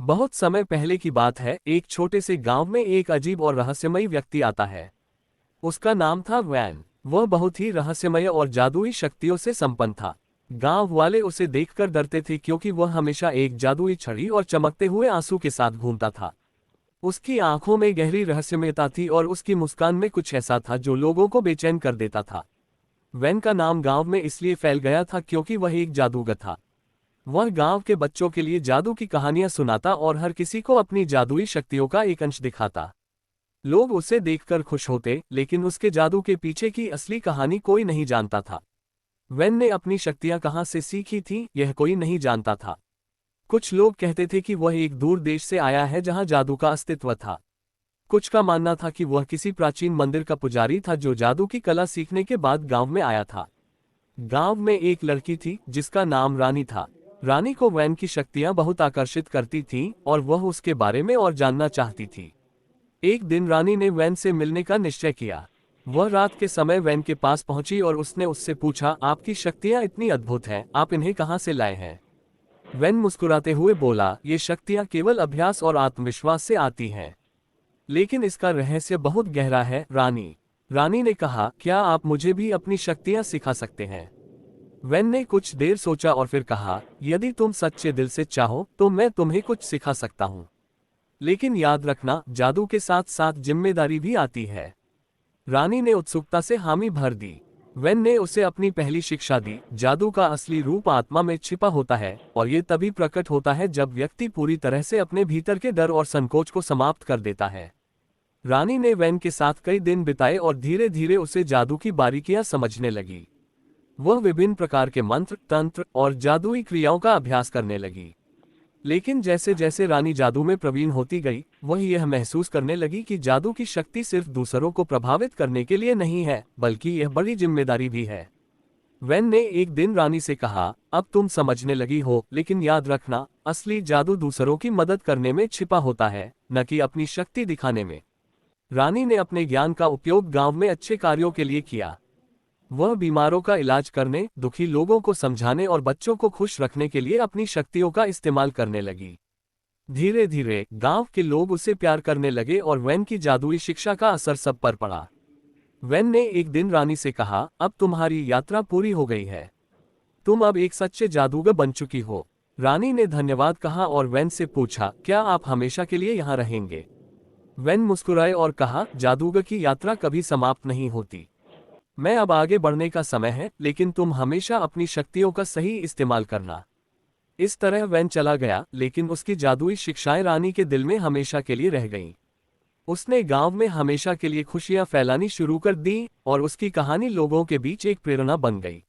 बहुत समय पहले की बात है, एक छोटे से गांव में एक अजीब और रहस्यमयी व्यक्ति आता है। उसका नाम था वैन। वह बहुत ही रहस्यमय और जादुई शक्तियों से संपन्न था। गांव वाले उसे देखकर डरते थे क्योंकि वह हमेशा एक जादुई छड़ी और चमकते हुए आंसू के साथ घूमता था। उसकी आंखों में गहरी रहस्यमयता थी और उसकी मुस्कान में कुछ ऐसा था जो लोगों को बेचैन कर देता था। वैन का नाम गांव में इसलिए फैल गया था क्योंकि वह एक जादूगर था। वह गांव के बच्चों के लिए जादू की कहानियां सुनाता और हर किसी को अपनी जादुई शक्तियों का एक अंश दिखाता। लोग उसे देखकर खुश होते, लेकिन उसके जादू के पीछे की असली कहानी कोई नहीं जानता था। वैन ने अपनी शक्तियां कहां से सीखी थीं, यह कोई नहीं जानता था। कुछ लोग कहते थे कि वह एक दूर देश से आया है जहां जादू का अस्तित्व था। कुछ का मानना था कि वह किसी प्राचीन मंदिर का पुजारी था जो जादू की कला सीखने के बाद गांव में आया था। गांव में एक लड़की थी जिसका नाम रानी था। रानी को वैन की शक्तियां बहुत आकर्षित करती थीं और वह उसके बारे में और जानना चाहती थी। एक दिन रानी ने वैन से मिलने का निश्चय किया। वह रात के समय वैन के पास पहुंची और उसने उससे पूछा, आपकी शक्तियां इतनी अद्भुत हैं, आप इन्हें कहां से लाए हैं? वैन मुस्कुराते हुए बोला, ये शक्तियां केवल अभ्यास और आत्मविश्वास से आती हैं। लेकिन इसका रहस्य बहुत गहरा है रानी ने कहा, क्या आप मुझे भी अपनी शक्तियां सिखा सकते हैं? वैन ने कुछ देर सोचा और फिर कहा, यदि तुम सच्चे दिल से चाहो तो मैं तुम्हें कुछ सिखा सकता हूं। लेकिन याद रखना, जादू के साथ साथ जिम्मेदारी भी आती है। रानी ने उत्सुकता से हामी भर दी। वैन ने उसे अपनी पहली शिक्षा दी, जादू का असली रूप आत्मा में छिपा होता है और ये तभी प्रकट होता है जब व्यक्ति पूरी तरह से अपने भीतर के डर और संकोच को समाप्त कर देता है। रानी ने वैन के साथ कई दिन बिताए और धीरे धीरे उसे जादू की बारीकियां समझने लगी। वह विभिन्न प्रकार के मंत्र, तंत्र और जादुई क्रियाओं का अभ्यास करने लगी। लेकिन जैसे जैसे रानी जादू में प्रवीण होती गई, वह यह महसूस करने लगी कि जादू की शक्ति सिर्फ दूसरों को प्रभावित करने के लिए नहीं है, बल्कि यह बड़ी जिम्मेदारी भी है। वैन ने एक दिन रानी से कहा, अब तुम समझने लगी हो, लेकिन याद रखना, असली जादू दूसरों की मदद करने में छिपा होता है, न कि अपनी शक्ति दिखाने में। रानी ने अपने ज्ञान का उपयोग गांव में अच्छे कार्यों के लिए किया। वह बीमारों का इलाज करने, दुखी लोगों को समझाने और बच्चों को खुश रखने के लिए अपनी शक्तियों का इस्तेमाल करने लगी। धीरे धीरे गांव के लोग उसे प्यार करने लगे और वैन की जादुई शिक्षा का असर सब पर पड़ा। वैन ने एक दिन रानी से कहा, अब तुम्हारी यात्रा पूरी हो गई है। तुम अब एक सच्चे जादूगर बन चुकी हो। रानी ने धन्यवाद कहा और वैन से पूछा, क्या आप हमेशा के लिए यहाँ रहेंगे? वैन मुस्कुराए और कहा, जादूगर की यात्रा कभी समाप्त नहीं होती। मैं अब आगे बढ़ने का समय है, लेकिन तुम हमेशा अपनी शक्तियों का सही इस्तेमाल करना। इस तरह वैन चला गया, लेकिन उसकी जादुई शिक्षाएं रानी के दिल में हमेशा के लिए रह गईं। उसने गांव में हमेशा के लिए खुशियां फैलानी शुरू कर दी और उसकी कहानी लोगों के बीच एक प्रेरणा बन गई।